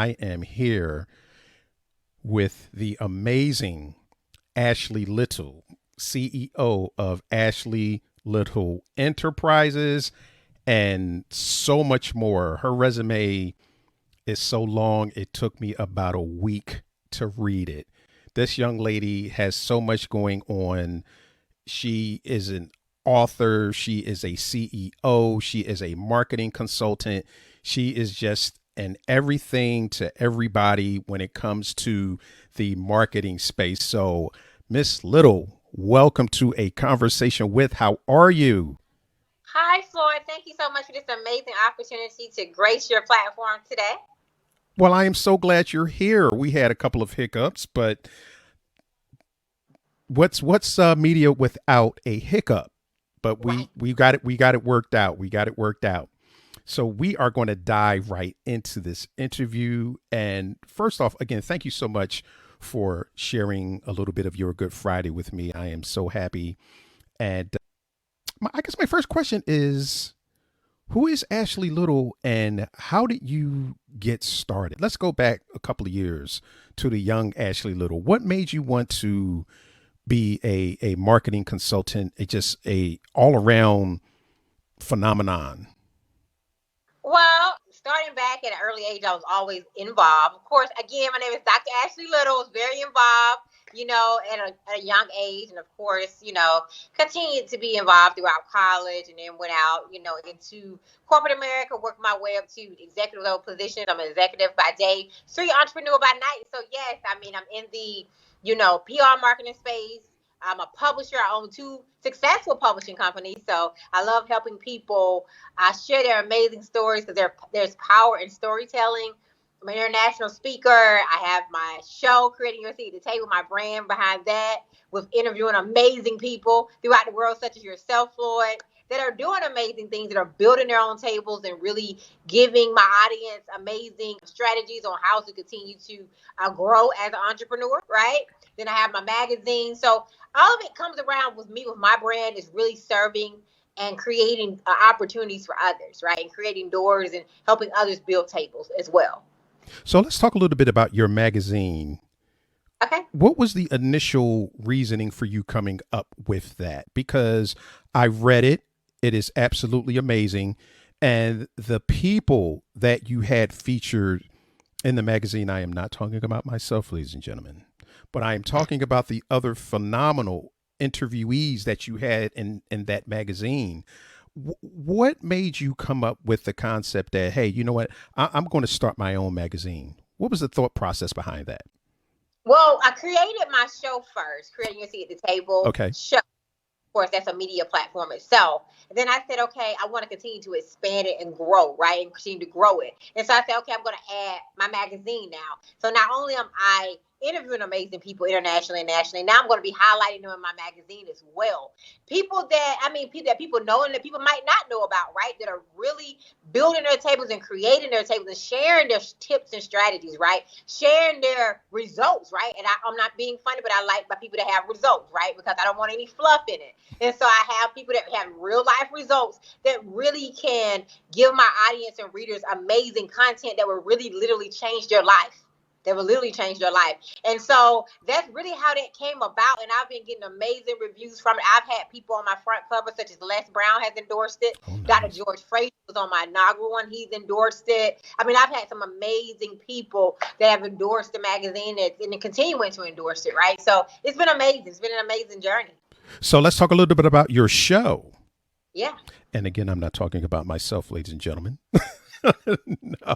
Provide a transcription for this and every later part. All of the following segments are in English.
I am here with the amazing Ashley Little, CEO of Ashley Little Enterprises, and so much more. Her resume is so long, it took me about a week to read it. This young lady has so much going on. She is an author, she is a CEO, she is a marketing consultant. She is just an everything to everybody when it comes to the marketing space. So, Miss Little, welcome to A Conversation With. How are you? Hi, Floyd. Thank you so much for this amazing opportunity to grace your platform today. Well, I am so glad you're here. We had a couple of hiccups, but what's media without a hiccup? But Right. we got it worked out. We got it worked out. So we are going to dive right into this interview. And first off, again, thank you so much for sharing a little bit of your Good Friday with me. I am so happy. And I guess my first question is, who is Ashley Little and how did you get started? Let's go back a couple of years to the young Ashley Little. What made you want to be a marketing consultant, just a all around phenomenon? Well, starting back at an early age, I was always involved. Of course, again, my name is Dr. Ashley Little. I was very involved, at a young age. And of course, continued to be involved throughout college and then went out, into corporate America, worked my way up to executive level positions. I'm an executive by day, street entrepreneur by night. So yes, I'm in the, PR marketing space. I'm a publisher. I own two successful publishing companies. So I love helping people share their amazing stories because there's power in storytelling. I'm an international speaker. I have my show, Creating Your Seat at the Table, my brand behind that, with interviewing amazing people throughout the world, such as yourself, Floyd, that are doing amazing things, that are building their own tables and really giving my audience amazing strategies on how to continue to grow as an entrepreneur, right? Then I have my magazine. So all of it comes around with me, with my brand, is really serving and creating opportunities for others, right? And creating doors and helping others build tables as well. So let's talk a little bit about your magazine. Okay. What was the initial reasoning for you coming up with that? Because I read it, it is absolutely amazing. And the people that you had featured in the magazine, I am not talking about myself, ladies and gentlemen, but I am talking about the other phenomenal interviewees that you had in that magazine. What made you come up with the concept that, hey, you know what, I'm going to start my own magazine? What was the thought process behind that? Well, I created my show first, Creating Your Seat at the Table Okay. show. Of course, that's a media platform itself. And then I said, okay, I want to continue to expand it and grow, right? And continue to grow it. And so I said, okay, I'm going to add my magazine now. So not only am I interviewing amazing people internationally and nationally, now I'm going to be highlighting them in my magazine as well. People that people know and that people might not know about, right? That are really building their tables and creating their tables and sharing their tips and strategies, right? Sharing their results, right? And I'm not being funny, but I like my people that have results, right? Because I don't want any fluff in it. And so I have people that have real life results that really can give my audience and readers amazing content that will really literally change their life. That will literally change your life. And so that's really how that came about. And I've been getting amazing reviews from it. I've had people on my front cover, such as Les Brown has endorsed it. Oh, nice. Dr. George Fraser was on my inaugural one. He's endorsed it. I've had some amazing people that have endorsed the magazine and continuing to endorse it, right? So it's been amazing. It's been an amazing journey. So let's talk a little bit about your show. Yeah. And again, I'm not talking about myself, ladies and gentlemen. No.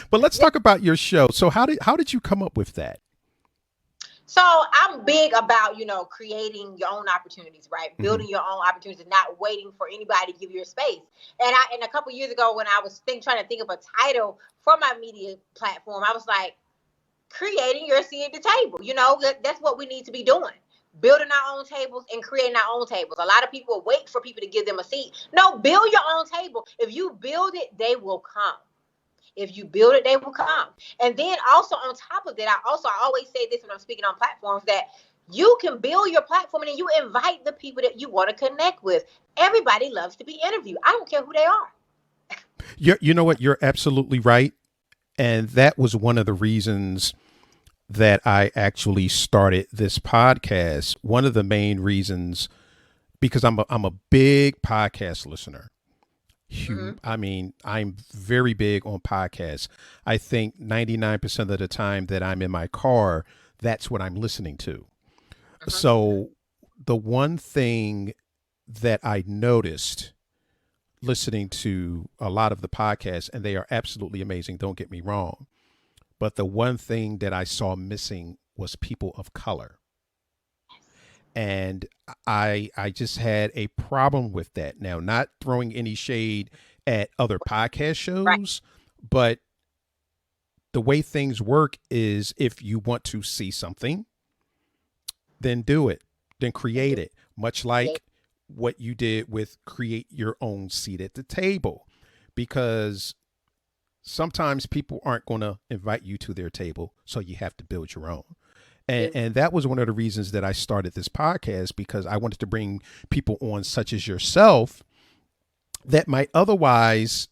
But let's talk about your show. So how did you come up with that? So I'm big about, creating your own opportunities, right? Building your own opportunities, not waiting for anybody to give you a space. And a couple years ago, when I was trying to think of a title for my media platform, I was like, creating your seat at the table. That's what we need to be doing. Building our own tables and creating our own tables. A lot of people wait for people to give them a seat. No, build your own table. If you build it, they will come. If you build it, they will come. And then also on top of that, I always say this when I'm speaking on platforms, that you can build your platform and then you invite the people that you want to connect with. Everybody loves to be interviewed. I don't care who they are. You know what? You're absolutely right. And that was one of the reasons that I actually started this podcast. One of the main reasons, because I'm a big podcast listener. Mm-hmm. I mean, I'm very big on podcasts. I think 99% of the time that I'm in my car, that's what I'm listening to. Mm-hmm. So the one thing that I noticed listening to a lot of the podcasts, and they are absolutely amazing, don't get me wrong, but the one thing that I saw missing was people of color. And I just had a problem with that. Now, not throwing any shade at other podcast Right. shows, but the way things work is if you want to see something, then do it, then And create do it, much create. like what you did with create your own seat at the table. Because sometimes people aren't going to invite you to their table, so you have to build your own. Do. And that was one of the reasons that I started this podcast, because I wanted to bring people on such as yourself that might otherwise,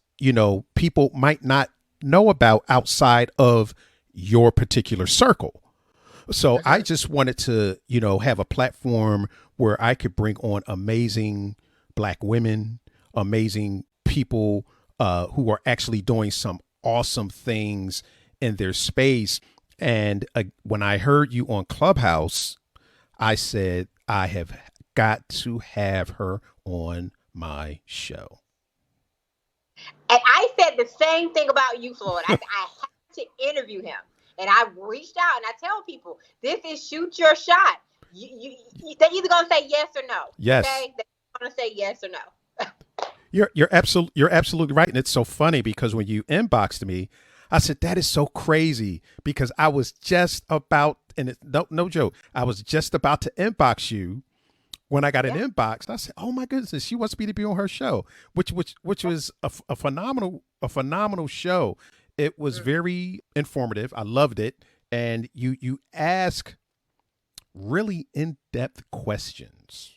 people might not know about outside of your particular circle. So I Mm-hmm. just wanted to, have a platform where I could bring on amazing black women, amazing people who are actually doing some awesome things in their space. And when I heard you on Clubhouse, I said, I have got to have her on my show. And I said the same thing about you, Floyd. I said I have to interview him. And I reached out and I tell people, this is shoot your shot. They're either gonna say yes or no. Yes. Okay? They're gonna say yes or no. You're absolutely right. And it's so funny because when you inboxed me, I said, that is so crazy, because I was just about, and it's no joke, I was just about to inbox you when I got an Yeah. inbox. I said, "Oh my goodness, she wants me to be on her show," which was a phenomenal show. It was Mm-hmm. very informative. I loved it, and you ask really in depth questions.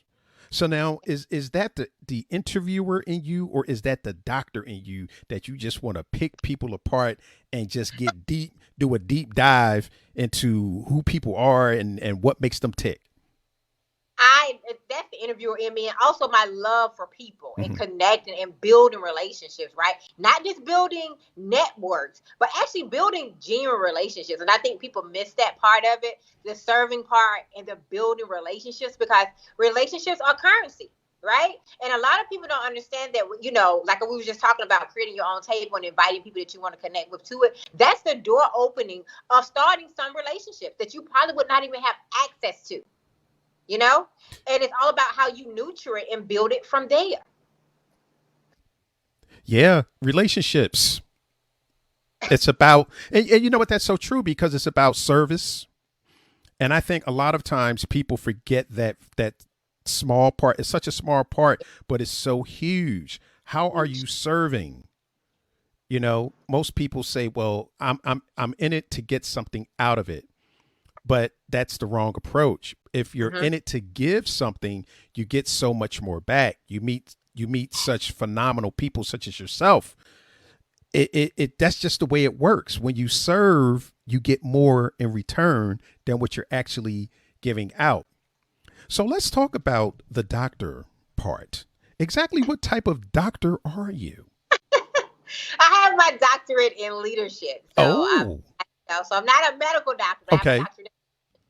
So now, is that the interviewer in you, or is that the doctor in you that you just want to pick people apart and just get deep, do a deep dive into who people are and what makes them tick? That's the interviewer in me, and also my love for people and Hmm. connecting and building relationships, right? Not just building networks, but actually building genuine relationships. And I think people miss that part of it, the serving part and the building relationships, because relationships are currency. Right. And a lot of people don't understand that, like we were just talking about creating your own table and inviting people that you want to connect with to it. That's the door opening of starting some relationships that you probably would not even have access to, you know? And it's all about how you nurture it and build it from there. Yeah, relationships. It's about, and you know what? That's so true, because it's about service. And I think a lot of times people forget that small part. It's such a small part, but it's so huge. How are you serving? Most people say, "Well, I'm in it to get something out of it," but that's the wrong approach. If you're Mm-hmm. in it to give something, you get so much more back. You meet such phenomenal people, such as yourself. It that's just the way it works. When you serve, you get more in return than what you're actually giving out. So let's talk about the doctor part. Exactly what type of doctor are you? I have my doctorate in leadership. Oh, So I'm not a medical doctor, but I have a okay. doctorate.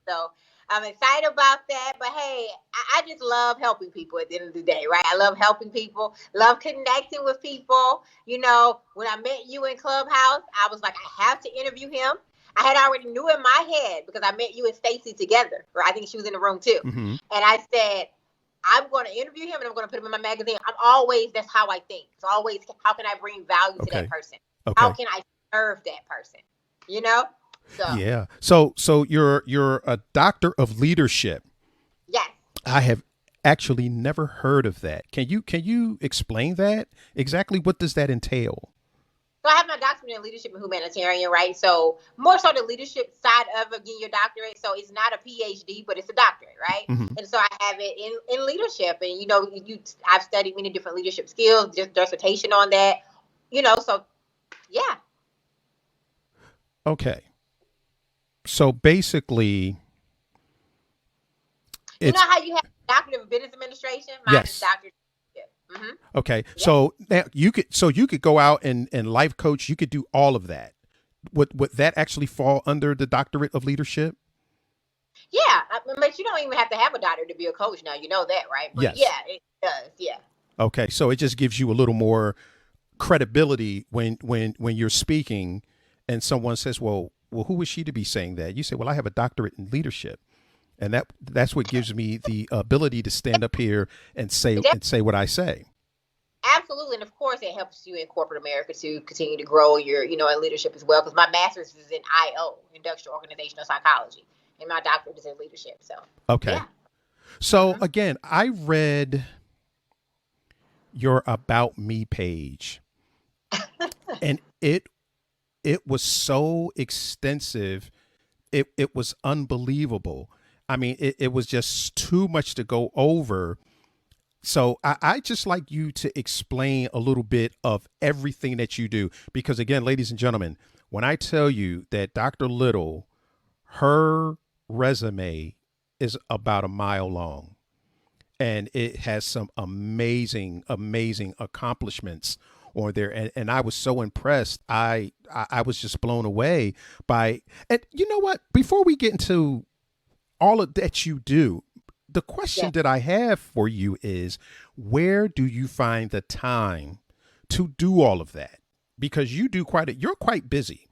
So I'm excited about that. But hey, I just love helping people at the end of the day, right? I love helping people, love connecting with people. When I met you in Clubhouse, I was like, I have to interview him. I had already knew in my head because I met you and Stacy together, right? I think she was in the room too. Mm-hmm. And I said, I'm going to interview him and I'm going to put him in my magazine. That's how I think. It's always, how can I bring value to that Okay. person? How Okay. can I serve that person? You know? So, Yeah. So you're a doctor of leadership. yes. I have actually never heard of that. Can you explain that? Exactly what does that entail? So I have my doctorate in leadership and humanitarian, right? So more so the leadership side of getting your doctorate. So it's not a PhD, but it's a doctorate, right? Mm-hmm. And so I have it in leadership, and I've studied many different leadership skills, just dissertation on that, so yeah. Okay. So basically, You know it's how you have doctorate of business administration? Mine is yes. doctorate. Mm-hmm. Okay. Yeah. So now you could go out and life coach, you could do all of that. Would that actually fall under the doctorate of leadership? Yeah. But you don't even have to have a doctorate to be a coach now. You know that, right? But Yes. yeah, it does. Yeah. Okay. So it just gives you a little more credibility when you're speaking and someone says, well, who is she to be saying that? You say, well, I have a doctorate in leadership. And that's what gives me the ability to stand up here and say what I say. Absolutely, and of course, it helps you in corporate America to continue to grow your, in leadership as well. Because my master's is in IO, industrial organizational psychology, and my doctorate is in leadership. So, Okay. yeah. So Hmm. again, I read your about me page and it was so extensive. It was unbelievable. I mean, it was just too much to go over. So I just like you to explain a little bit of everything that you do. Because again, ladies and gentlemen, when I tell you that Dr. Little, her resume is about a mile long and it has some amazing, amazing accomplishments on there. And I was so impressed. I was just blown away by, and you know what? Before we get into all of that you do, the Yeah. question that I have for you is, where do you find the time to do all of that? Because you're quite busy.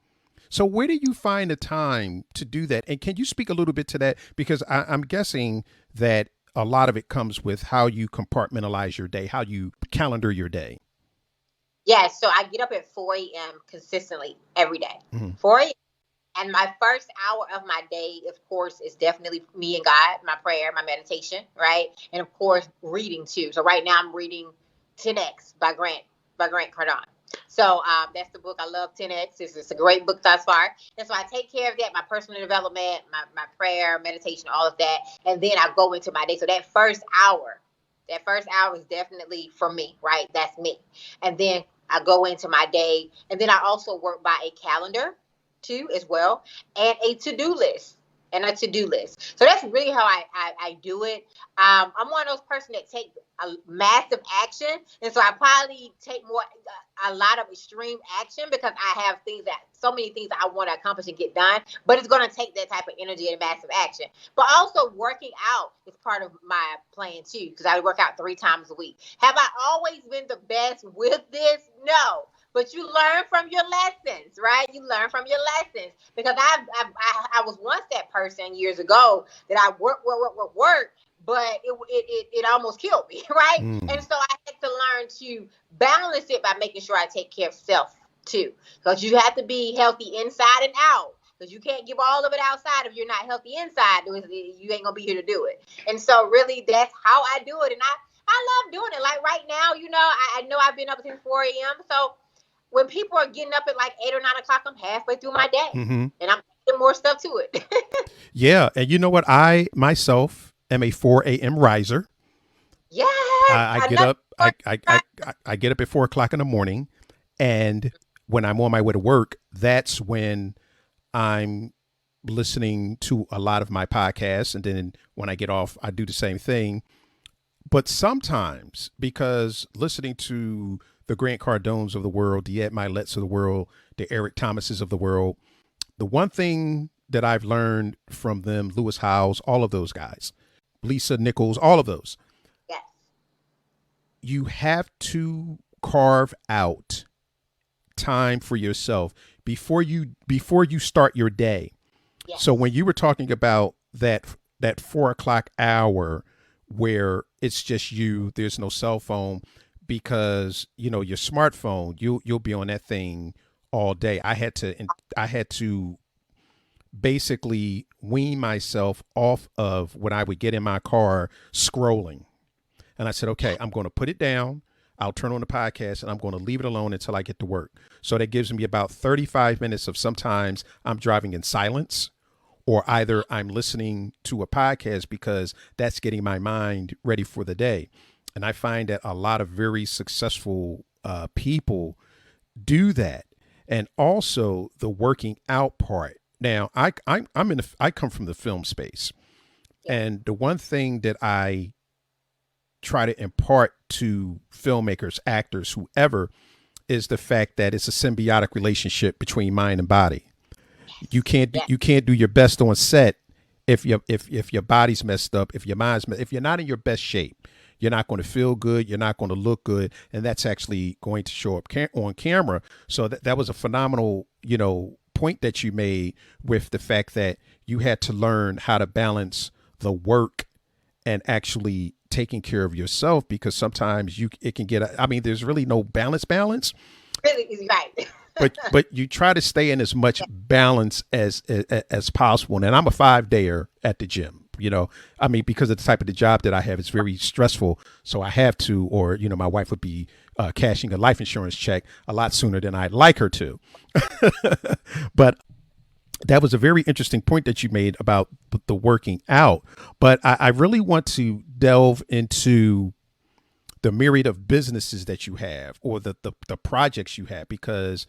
So where do you find the time to do that? And can you speak a little bit to that? Because I'm guessing that a lot of it comes with how you compartmentalize your day, how you calendar your day. Yeah. So I get up at 4 a.m. consistently every day. Mhm. 4 a.m. And my first hour of my day, of course, is definitely me and God, my prayer, my meditation, right? And of course, reading too. So right now I'm reading 10X by Grant Cardone. So that's the book. I love 10X. It's a great book thus far. And so I take care of that, my personal development, my prayer, meditation, all of that. And then I go into my day. So that first hour is definitely for me, right? That's me. And then I go into my day. And then I also work by a calendar too, as well, and a to-do list. So that's really how I do it. I'm one of those person that take a massive action, and so I probably take a lot of extreme action because I have so many things that I want to accomplish and get done. But it's going to take that type of energy and massive action. But also working out is part of my plan too, because I work out 3 times a week. Have I always been the best with this? No, but you learn from your lessons, right? You learn from your lessons because I was once that person years ago that I work, but it almost killed me, right? Mm. And so I had to learn to balance it by making sure I take care of self too, because you have to be healthy inside and out. Because you can't give all of it outside if you're not healthy inside. You ain't gonna be here to do it. And so really, that's how I do it, and I love doing it. Like right now, I know I've been up since 4 a.m. So when people are getting up at like 8 or 9 o'clock, I'm halfway through my day, Hmm. and I'm adding more stuff to it. Yeah. And you know what? I myself am a 4 a.m. riser. Yes, I get another up. I get up at 4 o'clock in the morning, and when I'm on my way to work, that's when I'm listening to a lot of my podcasts, and then when I get off, I do the same thing. But sometimes, because listening to the Grant Cardones of the world, the Ed Milettes of the world, the Eric Thomases of the world, the one thing that I've learned from them, Lewis Howes, all of those guys, Lisa Nichols, all of those, yes, you have to carve out time for yourself before you start your day. So yes. when you were talking about that 4 o'clock hour where it's just you, there's no cell phone, because your smartphone, you'll be on that thing all day. I had to basically wean myself off of when I would get in my car scrolling. And I said, okay, I'm going to put it down. I'll turn on the podcast and I'm going to leave it alone until I get to work. So that gives me about 35 minutes of, sometimes I'm driving in silence, or either I'm listening to a podcast, because that's getting my mind ready for the day. And I find that a lot of very successful people do that. and also the working out part. Now, I come from the film space, Yeah. and the one thing that I try to impart to filmmakers, actors, whoever, is the fact that it's a symbiotic relationship between mind and body. You Yes. can't do, Yes. you can't do your best on set if your body's messed up, if you're not in your best shape. You're not going to feel good. You're not going to look good, and that's actually going to show up on camera. So that was a phenomenal, point that you made with the fact that you had to learn how to balance the work and actually taking care of yourself, because sometimes it can get. I mean, there's really no balance, Really is right. but you try to stay in as much balance as possible. And I'm a 5-dayer at the gym. I mean, because of the type of the job that I have, it's very stressful. So I have to, or my wife would be cashing a life insurance check a lot sooner than I'd like her to. But that was a very interesting point that you made about the working out. But I really want to delve into the myriad of businesses that you have, or the projects you have, because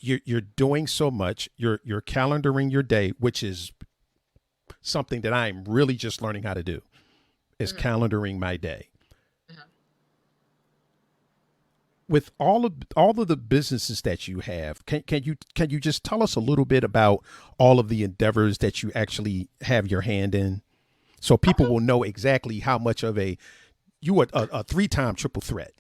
you're doing so much. You're calendaring your day, which is something that I'm really just learning how to do, is Mhm. calendaring my day. Mhm. With all of the businesses that you have, can you just tell us a little bit about all of the endeavors that you actually have your hand in, so people Okay. will know exactly how much of you are a 3-time triple threat.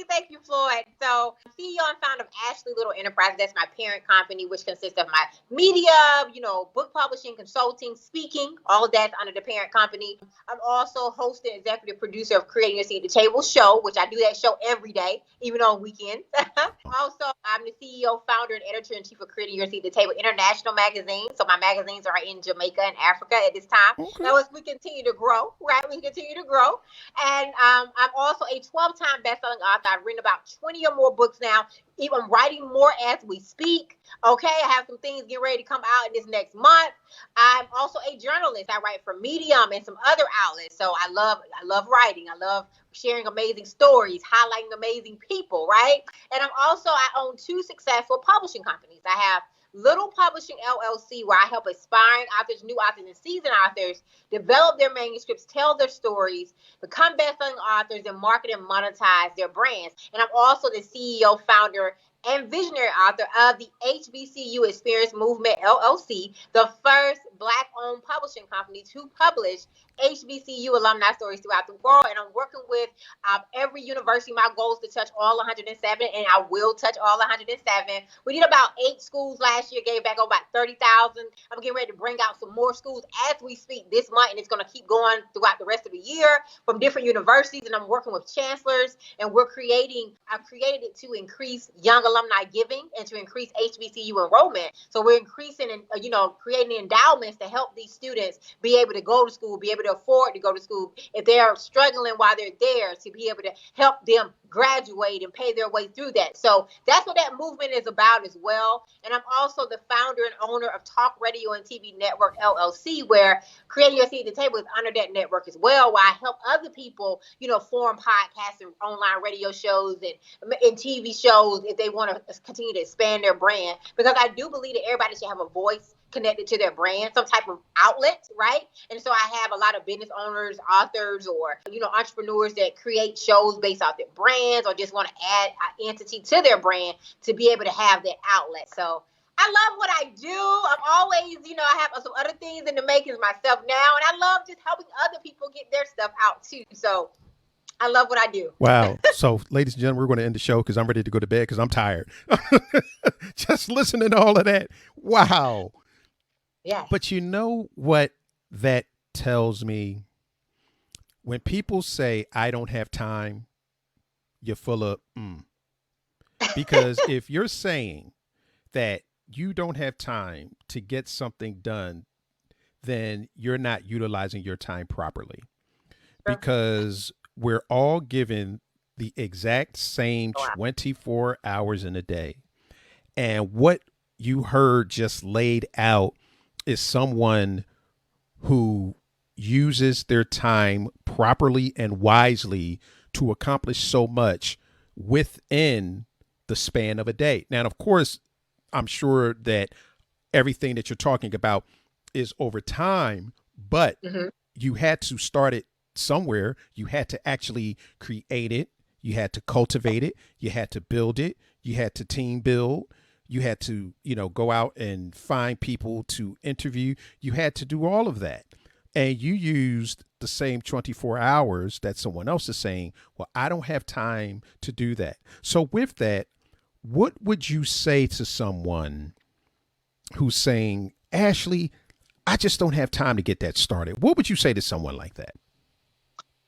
Thank you, Floyd. So, CEO and founder of Ashley Little Enterprise. That's my parent company, which consists of my media, book publishing, consulting, speaking. All of that's under the parent company. I'm also host and executive producer of Creating Your Seat at the Table show, which I do that show every day, even on weekends. Also, I'm the CEO, founder, and editor in chief of Creating Your Seat at the Table International magazine. So my magazines are in Jamaica and Africa at this time. Okay. Now, as we continue to grow, right? We continue to grow. And I'm also a 12-time best-selling author. I've written about 20 or more books now. Even I'm writing more as we speak. Okay, I have some things getting ready to come out in this next month. I'm also a journalist. I write for Medium and some other outlets. So I love writing. I love sharing amazing stories, highlighting amazing people, right? And I own two successful publishing companies. I have Little Publishing LLC, where I help aspiring authors, new authors, and seasoned authors develop their manuscripts, tell their stories, become best-selling authors, and market and monetize their brands. And I'm also the CEO, founder, and visionary author of the HBCU Experience Movement LLC, the first Black-owned publishing company to publish HBCU alumni stories throughout the world. And I'm working with every university. My goal is to touch all 107, and I will touch all 107. We did about 8 schools last year, gave back over about 30,000. I'm getting ready to bring out some more schools as we speak this month, and it's going to keep going throughout the rest of the year from different universities. And I'm working with chancellors, and I've created it to increase young alumni giving and to increase HBCU enrollment. So we're increasing and, creating endowments to help these students be able to go to school, be able to afford to go to school. If they are struggling while they're there, to be able to help them graduate and pay their way through that. So that's what that movement is about as well. And I'm also the founder and owner of Talk Radio and TV Network LLC, where Creating Your Seat at the Table is under that network as well, where I help other people, form podcasts and online radio shows and TV shows if they want to continue to expand their brand. Because I do believe that everybody should have a voice connected to their brand, some type of outlet, right? And so I have a lot of business owners, authors, or entrepreneurs that create shows based off their brands, or just want to add an entity to their brand to be able to have that outlet. So I love what I do. I'm always, I have some other things in the makings myself now, and I love just helping other people get their stuff out too. So I love what I do. Wow. So, ladies and gentlemen, we're going to end the show because I'm ready to go to bed because I'm tired. Just listening to all of that. Wow. Yes. But you know what that tells me? When people say, I don't have time, you're full of, because if you're saying that you don't have time to get something done, then you're not utilizing your time properly, Sure. because we're all given the exact same Wow. 24 hours in a day. And what you heard just laid out is someone who uses their time properly and wisely to accomplish so much within the span of a day. Now, of course, I'm sure that everything that you're talking about is over time, but Mm-hmm. you had to start it somewhere. You had to actually create it. You had to cultivate it. You had to build it. You had to team build. You had to, go out and find people to interview. You had to do all of that. And you used the same 24 hours that someone else is saying, well, I don't have time to do that. So, with that, what would you say to someone who's saying, Ashley, I just don't have time to get that started? What would you say to someone like that?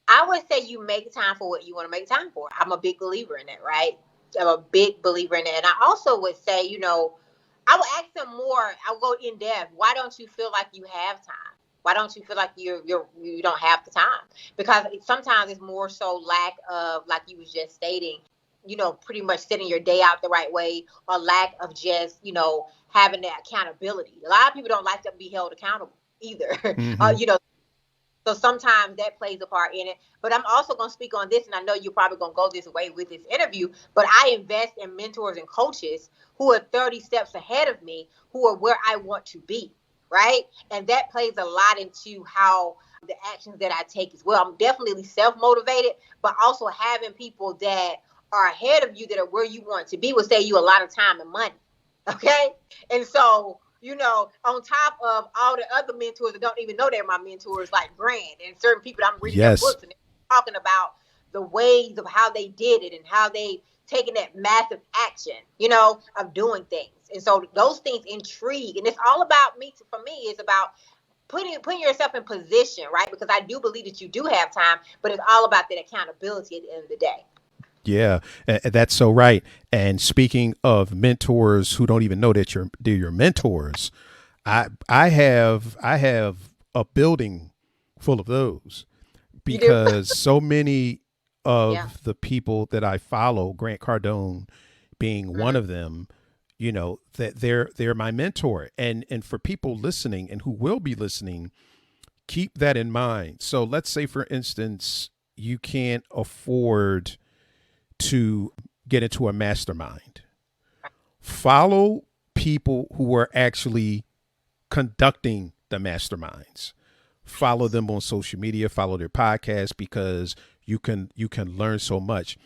I would say you make time for what you want to make time for. I'm a big believer in it, right? I'm a big believer in it. And I also would say, I would ask them more. I'll go in depth. Why don't you feel like you have time? Why don't you feel like you don't have the time? Because sometimes it's more so lack of, like you was just stating, pretty much setting your day out the right way, or lack of just, having that accountability. A lot of people don't like to be held accountable either. Mm-hmm. So sometimes that plays a part in it. But I'm also going to speak on this, and I know you're probably going to go this way with this interview, but I invest in mentors and coaches who are 30 steps ahead of me, who are where I want to be, right? And that plays a lot into how the actions that I take as well. I'm definitely self-motivated, but also having people that are ahead of you that are where you want to be will save you a lot of time and money, okay? And so on top of all the other mentors that don't even know they're my mentors, like Grant and certain people that I'm reading their Yes. books, and they're talking about the ways of how they did it and how they taken that massive action, of doing things. And so those things intrigue. And it's all about me. For me, it's about putting yourself in position, right? Because I do believe that you do have time, but it's all about that accountability at the end of the day. Yeah, that's so right. And speaking of mentors who don't even know that they're your mentors, I have a building full of those, You do? because so many Yeah. of the people that I follow, Grant Cardone being one Mm-hmm. of them, that they're my mentor. And for people listening and who will be listening, keep that in mind. So let's say, for instance, you can't afford to get into a mastermind. Follow people who are actually conducting the masterminds. Follow them on social media, follow their podcast, because you can learn so much.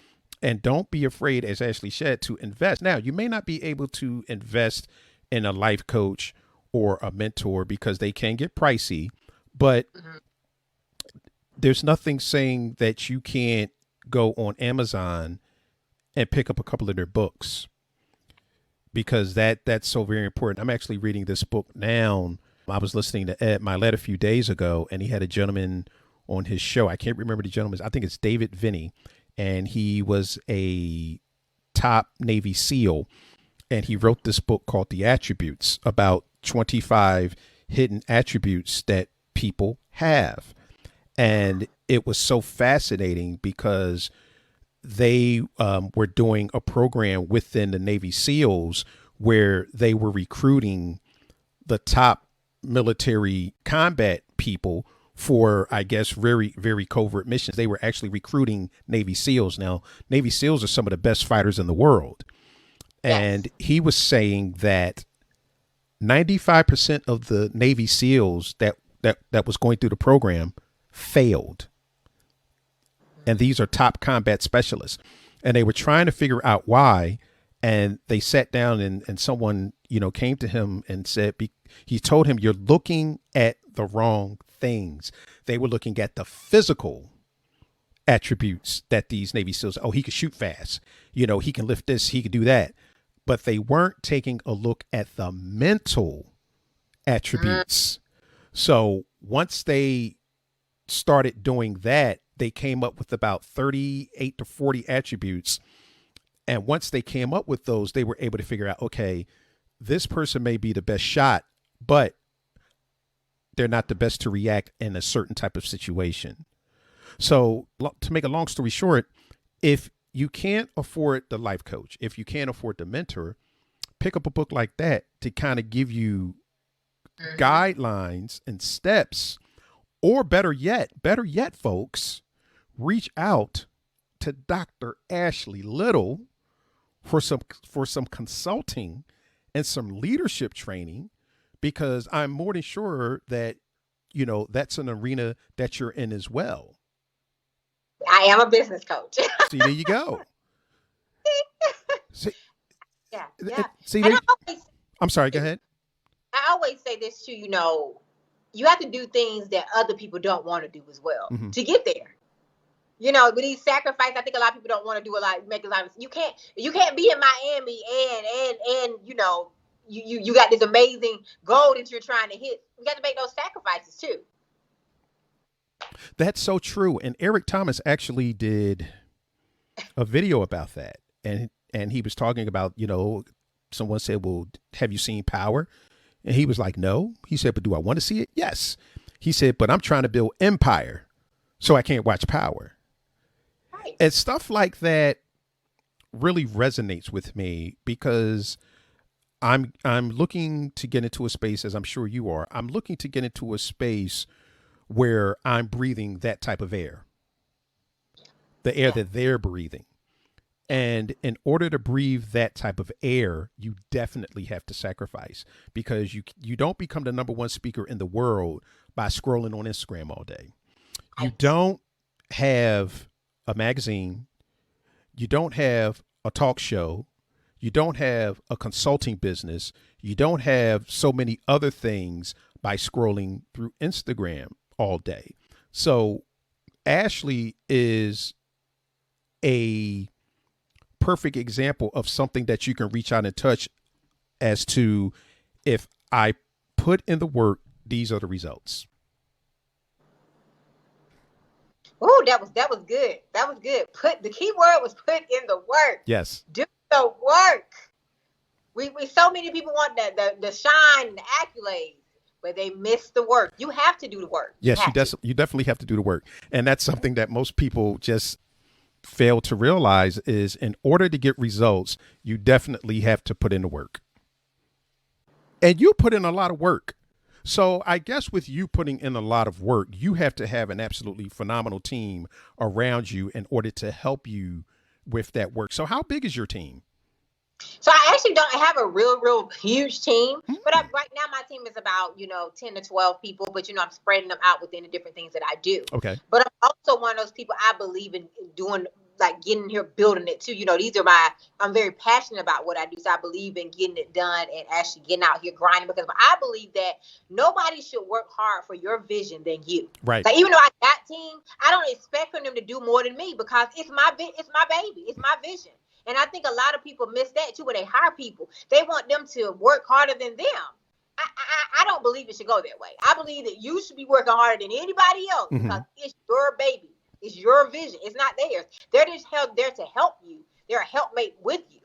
And don't be afraid, as Ashley said, to invest. Now, you may not be able to invest in a life coach or a mentor because they can get pricey, but Mm-hmm. there's nothing saying that you can't go on Amazon and pick up a couple of their books, because that's so very important. I'm actually reading this book now. I was listening to Ed Milet a few days ago, and he had a gentleman on his show. I can't remember the gentleman's. I think it's David Vinny, and he was a top Navy SEAL, and he wrote this book called The Attributes, about 25 hidden attributes that people have. And it was so fascinating because they were doing a program within the Navy SEALs where they were recruiting the top military combat people for, I guess, very, very covert missions. They were actually recruiting Navy SEALs. Now, Navy SEALs are some of the best fighters in the world. Yes. And he was saying that 95% of the Navy SEALs that was going through the program failed. And these are top combat specialists. And they were trying to figure out why. And they sat down, and someone, came to him and said, he told him, you're looking at the wrong things. They were looking at the physical attributes that these Navy SEALs, oh, he could shoot fast. He can lift this, he could do that. But they weren't taking a look at the mental attributes. So once they started doing that, they came up with about 38 to 40 attributes. And once they came up with those, they were able to figure out, okay, this person may be the best shot, but they're not the best to react in a certain type of situation. So to make a long story short, if you can't afford the life coach, if you can't afford the mentor, pick up a book like that to kind of give you guidelines and steps. Or better yet, folks, reach out to Dr. Ashley Little for some consulting and some leadership training, because I'm more than sure that, that's an arena that you're in as well. I am a business coach. See, there you go. See, Yeah. see, And I'm sorry, go ahead. I always say this too, you have to do things that other people don't want to do as well to get there. With these sacrifices, I think a lot of people don't want to do make a lot of. You can't be in Miami and you got this amazing goal that you're trying to hit. You got to make those sacrifices too. That's so true. And Eric Thomas actually did a video about that, and he was talking about, someone said, "Well, have you seen Power?" And he was like, "No." He said, "But do I want to see it?" Yes. He said, "But I'm trying to build empire, so I can't watch Power." Right. And stuff like that really resonates with me, because I'm looking to get into a space, as I'm sure you are. I'm looking to get into a space where I'm breathing that type of air, the air that they're breathing. And in order to breathe that type of air, you definitely have to sacrifice, because you don't become the number one speaker in the world by scrolling on Instagram all day. You don't have a magazine. You don't have a talk show. You don't have a consulting business. You don't have so many other things by scrolling through Instagram all day. So Ashley is a perfect example of something that you can reach out and touch, as to, if I put in the work, these are the results. Oh, that was good. That was good. The key word was put in the work. Yes. Do the work. We so many people want the shine and the accolades, but they miss the work. You have to do the work. Yes, you definitely have to do the work. And that's something that most people just fail to realize, is in order to get results, you definitely have to put in the work. And you put in a lot of work. So I guess with you putting in a lot of work, you have to have an absolutely phenomenal team around you in order to help you with that work. So how big is your team? So I actually don't have a real huge team, but right now my team is about, 10 to 12 people, but, I'm spreading them out within the different things that I do. Okay. But I'm also one of those people, I believe in doing, like, getting here, building it too. I'm very passionate about what I do. So I believe in getting it done and actually getting out here grinding, because I believe that nobody should work hard for your vision than you. Right. Like, even though I got team, I don't expect for them to do more than me, because it's my baby. It's my vision. And I think a lot of people miss that too when they hire people. They want them to work harder than them. I don't believe it should go that way. I believe that you should be working harder than anybody else, because it's your baby. It's your vision. It's not theirs. They're just there to help you. They're a helpmate with you.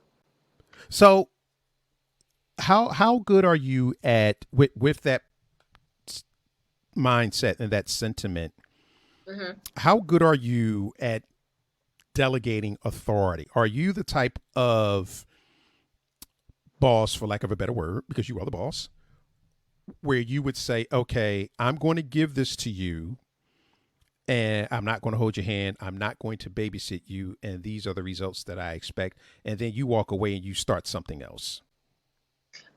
So how good are you at with that mindset and that sentiment? How good are you at delegating authority? Are you the type of boss, for lack of a better word, because you are the boss, where you would say, okay, I'm going to give this to you, and I'm not going to hold your hand, I'm not going to babysit you, and these are the results that I expect, and then you walk away and you start something else?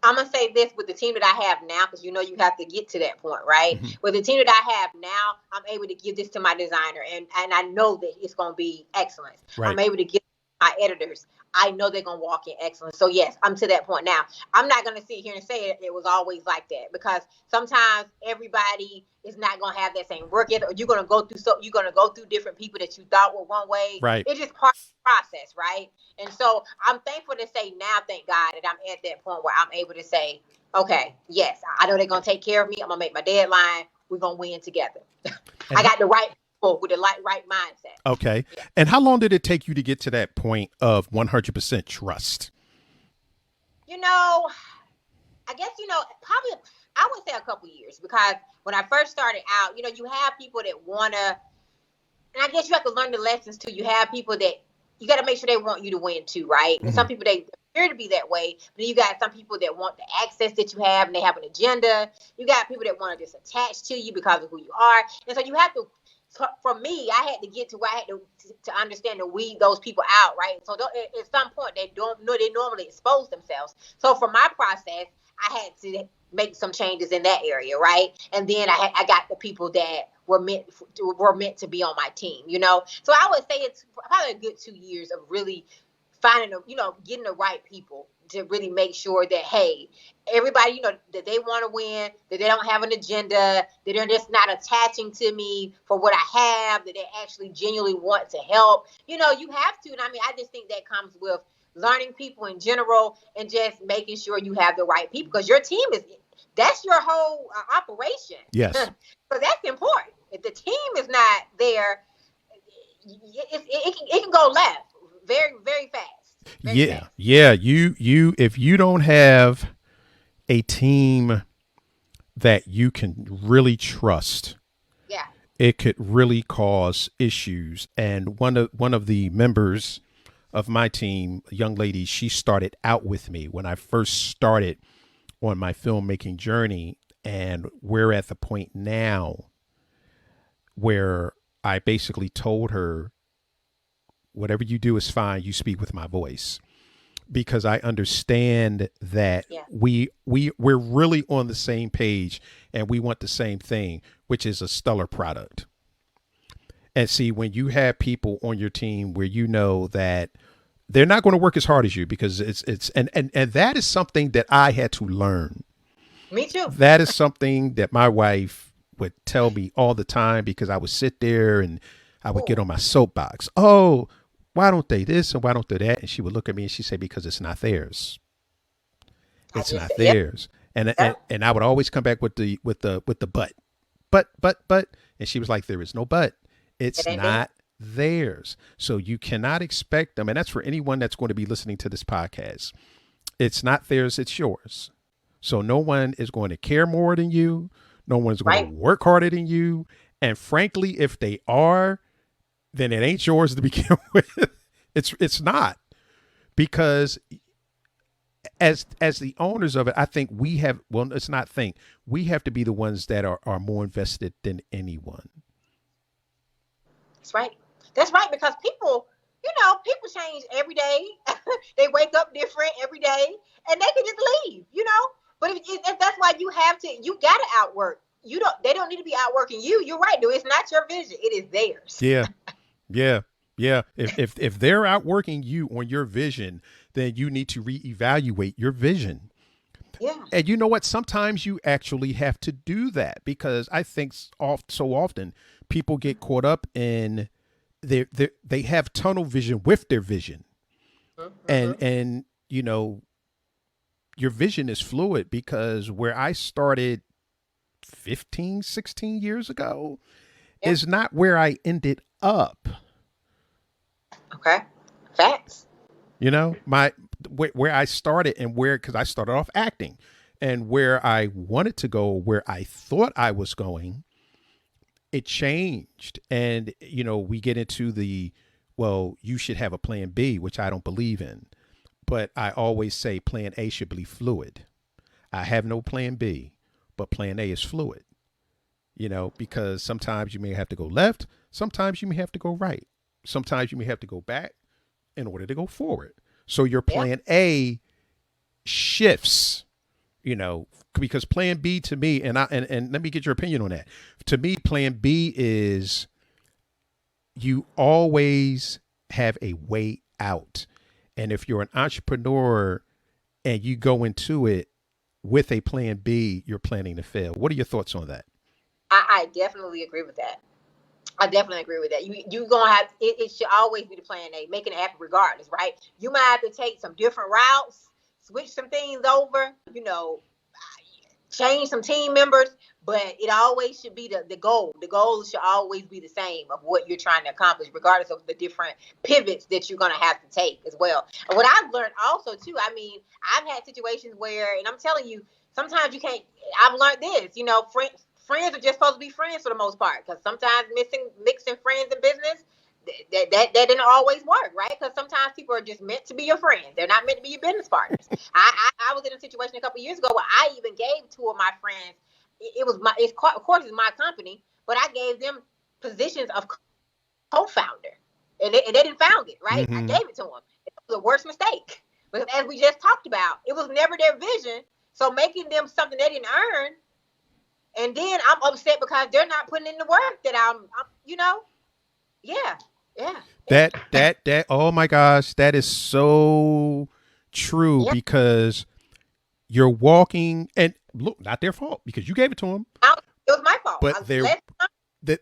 I'm going to say this with the team that I have now, because you have to get to that point, right? With the team that I have now, I'm able to give this to my designer, and I know that it's going to be excellent. Right. I'm able to give my editors. I know they're going to walk in excellence. So yes, I'm to that point now. I'm not going to sit here and say it was always like that, because sometimes everybody is not going to have that same work ethic, or you're going to go through different people that you thought were one way. Right. It's just part of the process, right? And so I'm thankful to say now, thank God, that I'm at that point where I'm able to say, okay, yes, I know they're going to take care of me. I'm going to make my deadline. We're going to win together. I got the right people with the right mindset. Okay. Yeah. And how long did it take you to get to that point of 100% trust? I guess, probably, I would say a couple years, because when I first started out, you have people that want to, and I guess you have to learn the lessons too. You have people that you got to make sure they want you to win too, right? And some people, they appear to be that way, but then you got some people that want the access that you have, and they have an agenda. You got people that want to just attach to you because of who you are. And so you have to for me, I had to get to where I had to understand to weed those people out, right? So at some point, they normally expose themselves. So for my process, I had to make some changes in that area, right? And then I got the people that were meant to be on my team, you know. So I would say it's probably a good 2 years of really finding, getting the right people to really make sure that, hey, everybody, that they want to win, that they don't have an agenda, that they're just not attaching to me for what I have, that they actually genuinely want to help. You have to. And I mean, I just think that comes with learning people in general and just making sure you have the right people, because your team that's your whole operation. Yes. So that's important. If the team is not there, it can go left very, very fast. Very fast. Yeah. You if you don't have a team that you can really trust, Yeah. it could really cause issues. And one of the members of my team, a young lady, she started out with me when I first started on my filmmaking journey, and we're at the point now where I basically told her, whatever you do is fine, you speak with my voice, because I understand that Yeah. we're really on the same page and we want the same thing, which is a stellar product. And see, when you have people on your team where you know that they're not going to work as hard as you, because it's and that is something that I had to learn. Me too. That is something that my wife would tell me all the time, because I would sit there and I would get Ooh. on my soapbox. Oh, why don't they this and why don't they that? And she would look at me and she'd say, because it's not theirs. I It's just not yep. theirs. And Yep. and I would always come back with the but. But. And she was like, there is no but. It It's ain't there. not theirs. So you cannot expect them. And that's for anyone that's going to be listening to this podcast. It's not theirs, it's yours. So no one is going to care more than you. No one's going to Right. work harder than you. And frankly, if they are, then it ain't yours to begin with. It's not, because as the owners of it, I think we have, well, it's not think, we have to be the ones that are more invested than anyone. That's right. That's right. Because people change every day. They wake up different every day, and they can just leave. But if that's why you got to outwork. They don't need to be outworking you. You're right, dude. It's not your vision. It is theirs. Yeah. Yeah. Yeah. If they're outworking you on your vision, then you need to reevaluate your vision. Yeah. And you know what? Sometimes you actually have to do that, because I think so often people get caught up in they have tunnel vision with their vision. Mm-hmm. And your vision is fluid, because where I started 15, 16 years ago Yep. is not where I ended up. Okay. Facts. My where I started, and where, because I started off acting, and where I wanted to go, where I thought I was going, it changed. And we get into the, well, you should have a plan B, which I don't believe in, but I always say plan A should be fluid. I have no plan B, but plan A is fluid. Because sometimes you may have to go left, sometimes you may have to go right, sometimes you may have to go back in order to go forward. So your Yeah. plan A shifts, because plan B to me, and let me get your opinion on that. To me, plan B is, you always have a way out. And if you're an entrepreneur and you go into it with a plan B, you're planning to fail. What are your thoughts on that? I definitely agree with that. I definitely agree with that. You gonna have it should always be the plan A, making it happen regardless, right? You might have to take some different routes, switch some things over, change some team members, but it always should be the goal. The goal should always be the same of what you're trying to accomplish, regardless of the different pivots that you're gonna have to take as well. And what I've learned also too, I mean, I've had situations where, and I'm telling you, sometimes you can't. I've learned this, friends are just supposed to be friends for the most part, because sometimes mixing friends and business, that didn't always work, right? Because sometimes people are just meant to be your friends. They're not meant to be your business partners. I was in a situation a couple of years ago where I even gave two of my friends. It was of course it's my company, but I gave them positions of co-founder, and they didn't found it, right? I gave it to them. It was the worst mistake, because as we just talked about, it was never their vision. So making them something they didn't earn, and then I'm upset because they're not putting in the work that I'm yeah. That oh my gosh, that is so true, Yeah. because you're walking, and look, not their fault because you gave it to them, It was my fault. but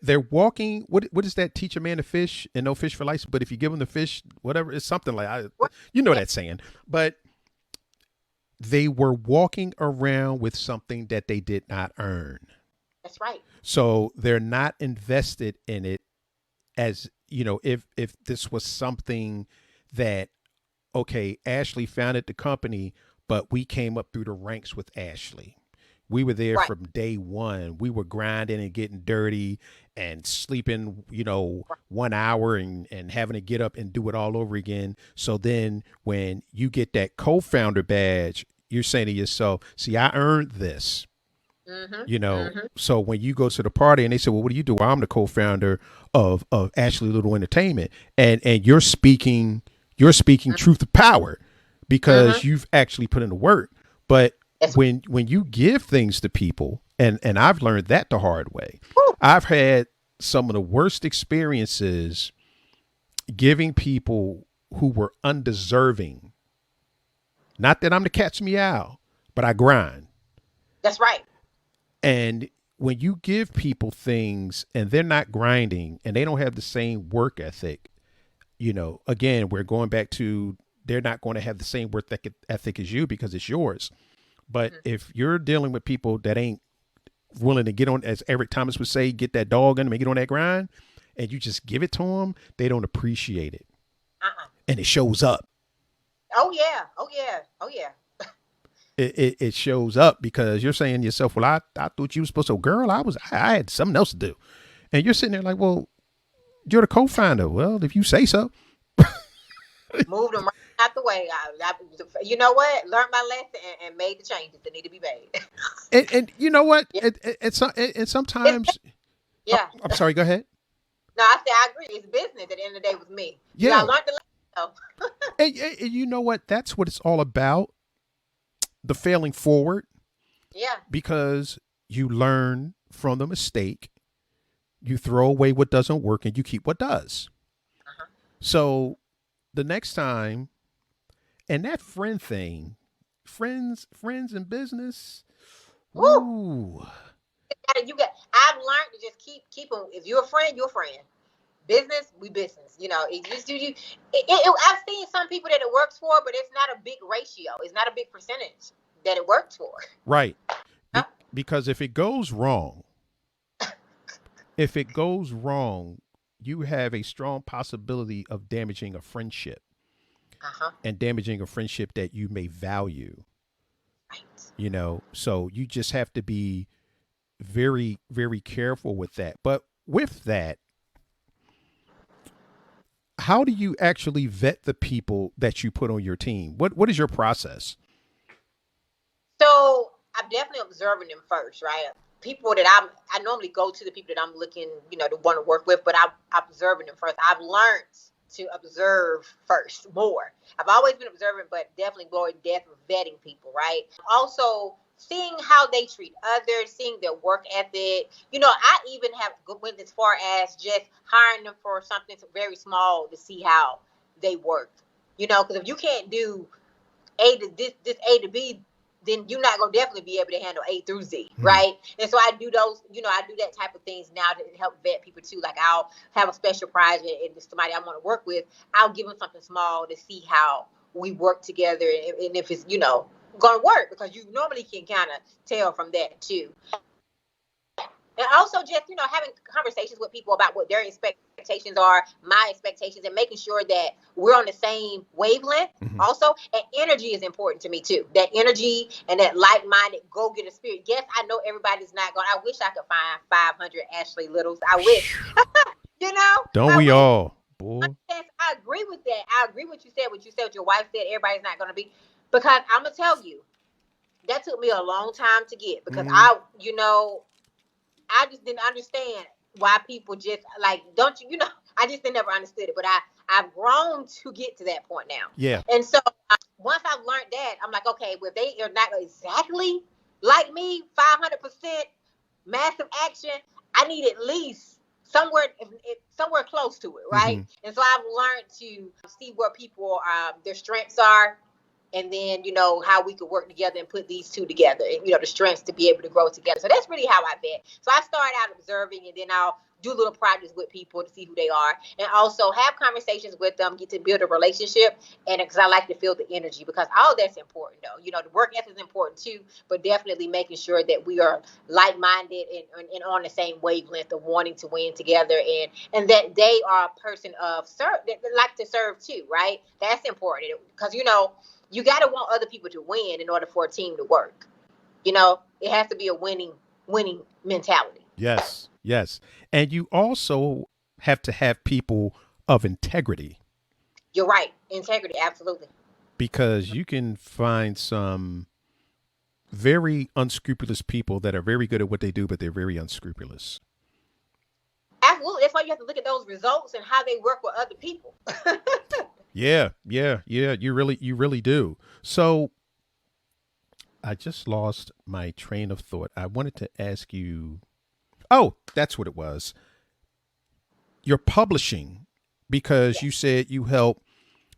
they're walking. What does that teach a man to fish and no fish for life? But if you give them the fish, whatever, it's something like that saying. But they were walking around with something that they did not earn. That's right. So they're not invested in it, as if this was something that, okay, Ashley founded the company, but we came up through the ranks with Ashley. We were there Right. from day one. We were grinding and getting dirty and sleeping, 1 hour and having to get up and do it all over again. So then when you get that co-founder badge, you're saying to yourself, see, I earned this. So when you go to the party and they say, well, what do you do? Well, I'm the co-founder of Ashley Little Entertainment. And you're speaking truth to power, because you've actually put in the work. But when you give things to people, and I've learned that the hard way. I've had some of the worst experiences giving people who were undeserving. Not that I'm the cat's meow, but I grind. That's right. And when you give people things and they're not grinding and they don't have the same work ethic, again, we're going back to, they're not going to have the same work ethic as you because it's yours. But if you're dealing with people that ain't willing to get on, as Eric Thomas would say, get that dog in them and get on that grind, and you just give it to them, they don't appreciate it. And it shows up. Oh yeah. It shows up because you're saying to yourself, well, I thought you were supposed to, girl, I had something else to do. And you're sitting there like, well, you're the co-founder. Well, if you say so. Moved them right out the way. You know what? Learned my lesson and made the changes that need to be made. And you know what? Yeah. And sometimes. Yeah. I'm sorry. Go ahead. No, I said I agree. It's business at the end of the day with me. Yeah. I learned the lesson. And you know what? That's what it's all about. The failing forward. Yeah. Because you learn from the mistake. You throw away what doesn't work and you keep what does. So the next time, and that friend thing, friends in business. Woo. Ooh. I've learned to just keep them. If you're a friend, you're a friend. Business, we business. I've seen some people that it works for, but it's not a big ratio. It's not a big percentage that it works for. Right. Because if it goes wrong, you have a strong possibility of damaging a friendship. And damaging a friendship that you may value. Right. So you just have to be very, very careful with that. But with that, how do you actually vet the people that you put on your team? What is your process? So I'm definitely observing them first, right? People that I normally go to the people that I'm looking, to want to work with, but I'm observing them first. I've learned to observe first more. I've always been observant, but definitely going depth with vetting people, right? Also seeing how they treat others, seeing their work ethic. I even have went as far as just hiring them for something very small to see how they work. Because if you can't do this A to B, then you're not going to definitely be able to handle A through Z, right? And so I do those, I do that type of things now to help vet people too. Like I'll have a special project and if somebody I want to work with, I'll give them something small to see how we work together and if it's, going to work, because you normally can kind of tell from that too. And also just, having conversations with people about what their expectations are, my expectations, and making sure that we're on the same wavelength also. And energy is important to me too. That energy and that like-minded go-getter spirit. Yes, I know everybody's not going. I wish I could find 500 Ashley Littles. I wish. Don't we all? Boy. I agree with that. I agree with what you said, what your wife said, everybody's not going to be. Because I'm going to tell you, that took me a long time to get. Because I just didn't understand why people just like, don't you, I just never understood it, but I've grown to get to that point now. Yeah. And so once I've learned that, I'm like, okay, well, they are not exactly like me, 500% massive action. I need at least somewhere close to it, right? Mm-hmm. And so I've learned to see where people their strengths are, and then how we could work together and put these two together, and the strengths to be able to grow together. So that's really how I bet. So I start out observing, and then I'll do little projects with people to see who they are, and also have conversations with them, get to build a relationship. And because I like to feel the energy, because all that's important though. The work ethic is important too, but definitely making sure that we are like-minded and on the same wavelength of wanting to win together, and that they are a person of serve that like to serve too, right? That's important, because you got to want other people to win in order for a team to work. It has to be a winning mentality. Yes. Yes. And you also have to have people of integrity, You're right. Integrity, absolutely. because you can find some very unscrupulous people that are very good at what they do, but they're very unscrupulous. Absolutely. That's why you have to look at those results and how they work with other people. Yeah. Yeah. Yeah. You really do. So I just lost my train of thought. I wanted to ask you. Oh, that's what it was. You're publishing, because Yes. you said you help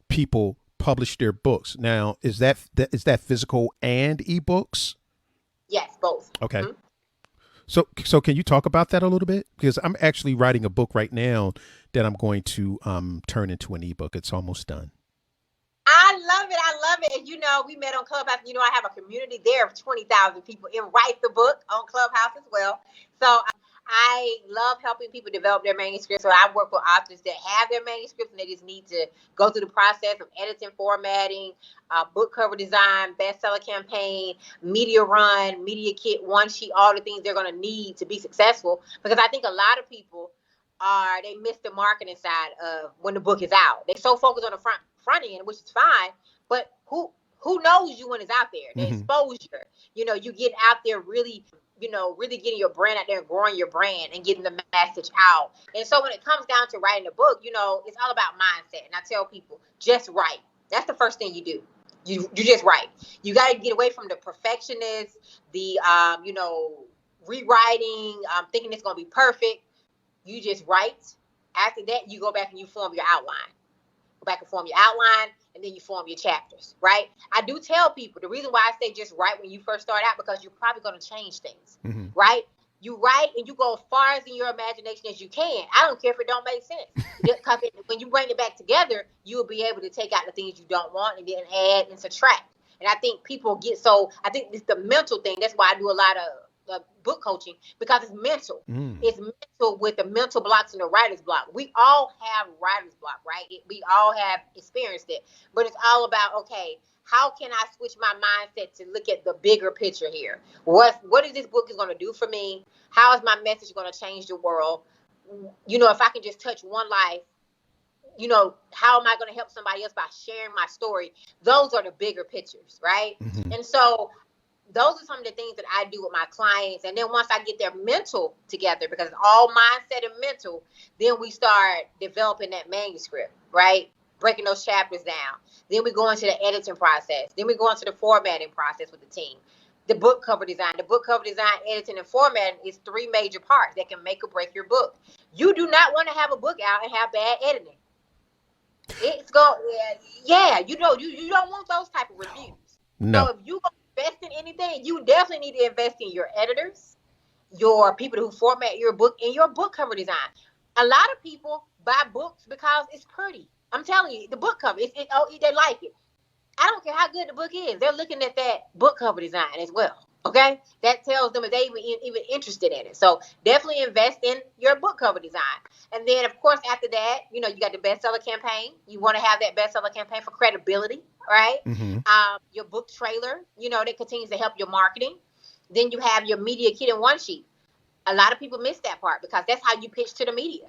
people publish their books. Now, is that physical and ebooks? Yes, both. Okay. Hmm. So can you talk about that a little bit? Because I'm actually writing a book right now that I'm going to turn into an ebook. It's almost done. I love it. I love it. And we met on Clubhouse. I have a community there of 20,000 people in Write the Book on Clubhouse as well. So I love helping people develop their manuscripts. So I work with authors that have their manuscripts and they just need to go through the process of editing, formatting, book cover design, bestseller campaign, media run, media kit, one sheet, all the things they're going to need to be successful. Because I think a lot of people they miss the marketing side of when the book is out. They so focused on the front end, which is fine, but who knows you when it's out there? The Mm-hmm. exposure, you get out there really, really getting your brand out there and growing your brand and getting the message out. And so when it comes down to writing a book, it's all about mindset. And I tell people, just write. That's the first thing you do. You just write. You got to get away from the perfectionist, the rewriting, thinking it's going to be perfect. You just write. After that, you go back and you form your outline. Go back and form your outline, and then you form your chapters, right? I do tell people the reason why I say just write when you first start out, because you're probably going to change things, Mm-hmm. right? You write and you go as far as in your imagination as you can. I don't care if it don't make sense, because when you bring it back together, you will be able to take out the things you don't want and then add and subtract. And I think people get I think it's the mental thing. That's why I do a lot of book coaching, because it's mental. Mm. It's mental, with the mental blocks and the writer's block. We all have writer's block, right? We all have experienced it, but it's all about, okay, how can I switch my mindset to look at the bigger picture here? What is this book is going to do for me? How is my message going to change the world? If I can just touch one life, how am I going to help somebody else by sharing my story? Those are the bigger pictures, right? Mm-hmm. And so those are some of the things that I do with my clients. And then once I get their mental together, because it's all mindset and mental, then we start developing that manuscript, right? Breaking those chapters down. Then we go into the editing process. Then we go into the formatting process with the team. The book cover design, editing, and formatting is 3 major parts that can make or break your book. You do not want to have a book out and have bad editing. It's you don't want those type of reviews. No. So if you invest in anything, you definitely need to invest in your editors, your people who format your book, and your book cover design. A lot of people buy books because it's pretty. I'm telling you, the book cover, they like it. I don't care how good the book is. They're looking at that book cover design as well. Okay, that tells them if they even interested in it. So definitely invest in your book cover design. And then, of course, after that, you got the bestseller campaign. You want to have that bestseller campaign for credibility, right? Mm-hmm. Your book trailer, that continues to help your marketing. Then you have your media kit and one sheet. A lot of people miss that part because that's how you pitch to the media.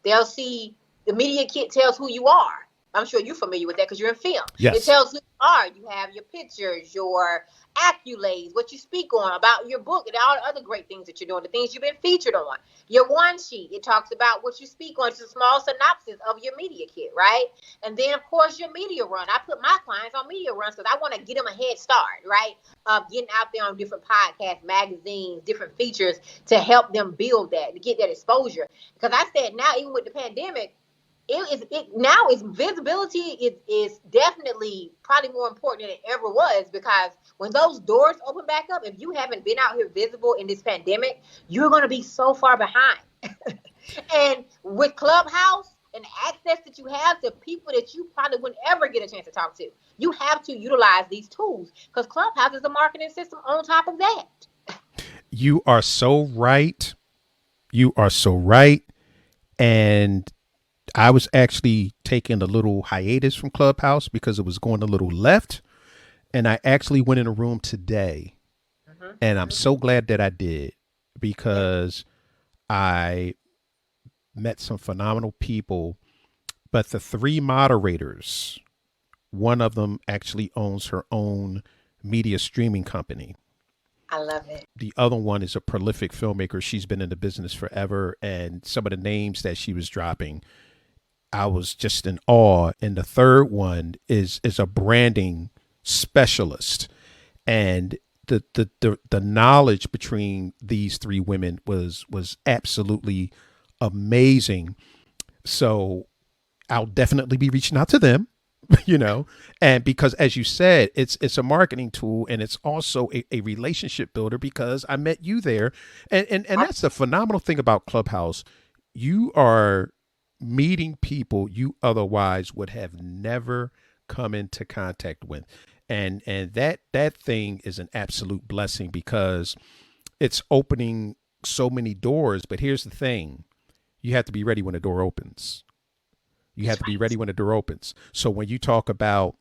They'll see the media kit tells who you are. I'm sure you're familiar with that because you're in film. It Yes. tells who you are. You have your pictures, your accolades, what you speak on, about your book, and all the other great things that you're doing, the things you've been featured on. Your one sheet, it talks about what you speak on. It's a small synopsis of your media kit, right? And then, of course, your media run. I put my clients on media runs because I want to get them a head start, right? Of getting out there on different podcasts, magazines, different features to help them build that, to get that exposure. Because I said now, even with the pandemic, now is visibility is definitely probably more important than it ever was, because when those doors open back up, if you haven't been out here visible in this pandemic, you're going to be so far behind. And with Clubhouse and access that you have to people that you probably wouldn't ever get a chance to talk to, you have to utilize these tools, because Clubhouse is a marketing system on top of that. You are so right. You are so right. And I was actually taking a little hiatus from Clubhouse because it was going a little left. And I actually went in a room today. Mm-hmm, And I'm mm-hmm. so glad that I did, Yeah, because I met some phenomenal people. But the three moderators, one of them actually owns her own media streaming company. I love it. The other one is a prolific filmmaker. She's been in the business forever. And some of the names that she was dropping, I was just in awe. And the third one is a branding specialist. And the knowledge between these three women was absolutely amazing. So I'll definitely be reaching out to them, you know, and because, as you said, it's a marketing tool, and it's also a relationship builder, because I met you there. And that's the phenomenal thing about Clubhouse. You are meeting people you otherwise would have never come into contact with. And that thing is an absolute blessing, because it's opening so many doors. But here's the thing: you have to be ready when the door opens. You have That's to be right. ready when the door opens. So when you talk about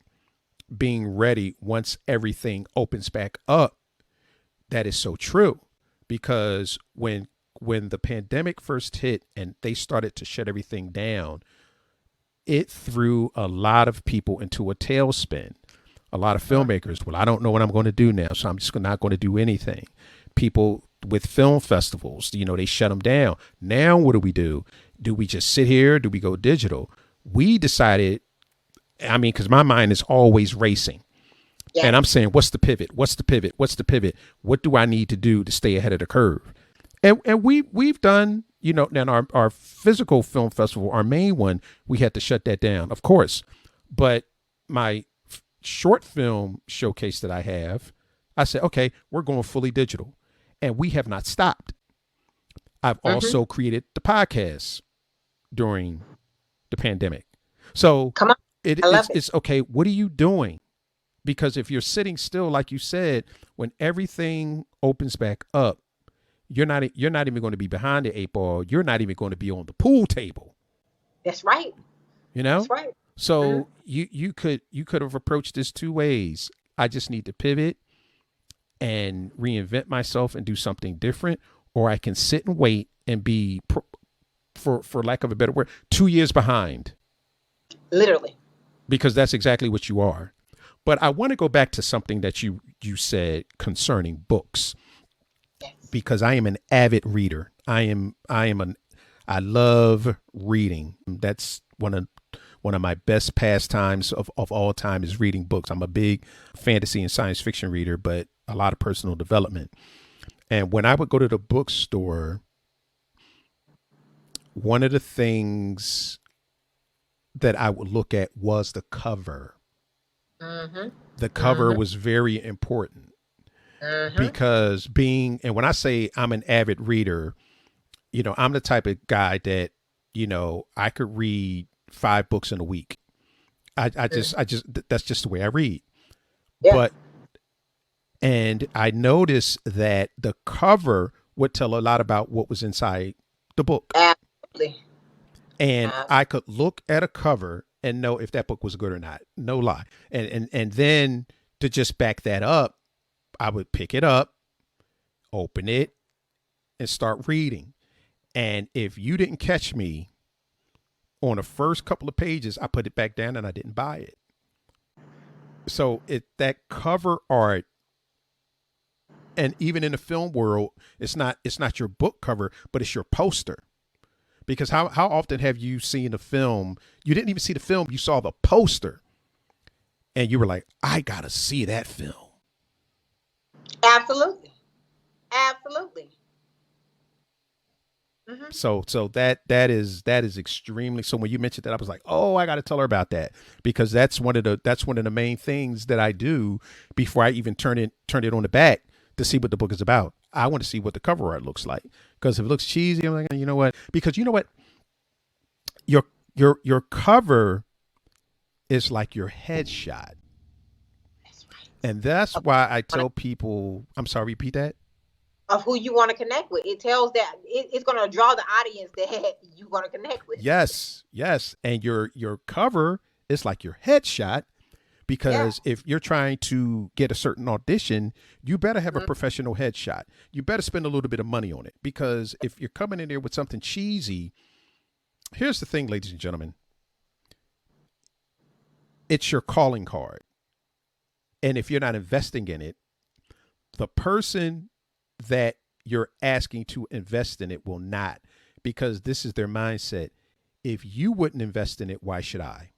being ready once everything opens back up, that is so true. Because when the pandemic first hit and they started to shut everything down, it threw a lot of people into a tailspin. A lot of Mm-hmm. filmmakers, well, I don't know what I'm going to do now, so I'm just not going to do anything. People with film festivals, they shut them down. Now, what do we do? Do we just sit here? Do we go digital? We decided, I mean, because my mind is always racing. And I'm Yes. saying, what's the pivot? What's the pivot? What's the pivot? What do I need to do to stay ahead of the curve? And we've done, now our physical film festival, our main one, we had to shut that down, of course. But my short film showcase that I have, I said, okay, we're going fully digital. And we have not stopped. I've Mm-hmm. also created the podcast during the pandemic. So Come on. it, I love it's it. it's okay. What are you doing? Because if you're sitting still, like you said, when everything opens back up, you're not even going to be behind the eight ball. You're not even going to be on the pool table. That's right. You That's know, right. Mm-hmm. so you could have approached this two ways. I just need to pivot and reinvent myself and do something different, or I can sit and wait and be, for lack of a better word, 2 years behind, Literally. because that's exactly what you are. But I want to go back to something that you said concerning books, Yes. because I am an avid reader. I love reading. That's one of my best pastimes of all time, is reading books. I'm a big fantasy and science fiction reader, but a lot of personal development. And when I would go to the bookstore, one of the things that I would look at was the cover. Mm-hmm. The cover Mm-hmm. was very important, Mm-hmm. because and when I say I'm an avid reader, I'm the type of guy that, I could read 5 books in a week. Mm-hmm. That's just the way I read. Yeah. But, and I noticed that the cover would tell a lot about what was inside the book. Absolutely. And Uh, I could look at a cover and know if that book was good or not. No lie. And then, to just back that up, I would pick it up, open it, and start reading. And if you didn't catch me On the first couple of pages, I put it back down and I didn't buy it. So that cover art, and even in the film world, it's not your book cover, but it's your poster. Because how often have you seen a film? You didn't even see the film, you saw the poster, and you were like, I gotta see that film. Absolutely. Absolutely. Mm-hmm. So that is extremely. So when you mentioned that, I was like, oh, I got to tell her about that, because that's one of the main things that I do before I even turn it on the back to see what the book is about. I want to see what the cover art looks like, because if it looks cheesy, I'm like, you know what? Because you know what, your cover is like your headshot. That's right. And that's why I tell people, I'm sorry, repeat that. Of who you want to connect with. It tells that it's going to draw the audience that you want to connect with. Yes. And your cover is like your headshot, because if you're trying to get a certain audition, you better have a professional headshot. You better spend a little bit of money on it, because if you're coming in there with something cheesy, here's the thing, ladies and gentlemen, it's your calling card. And if you're not investing in it, the person that you're asking to invest in it will not, because this is their mindset. If you wouldn't invest in it, why should I?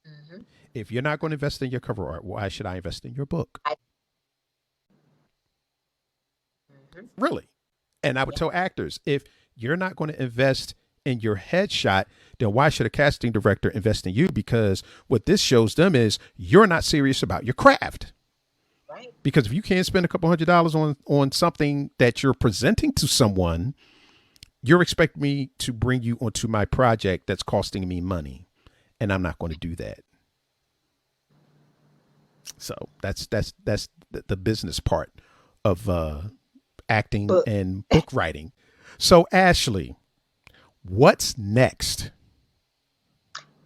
Mm-hmm. If you're not going to invest in your cover art, why should I invest in your book? Mm-hmm. Really? And I would tell actors, if you're not going to invest in your headshot, then why should a casting director invest in you? Because what this shows them is you're not serious about your craft. Right. Because if you can't spend a couple $100s on something that you're presenting to someone, you're expecting me to bring you onto my project that's costing me money, and I'm not going to do that. So that's the business part of acting and book writing. So Ashley, what's next?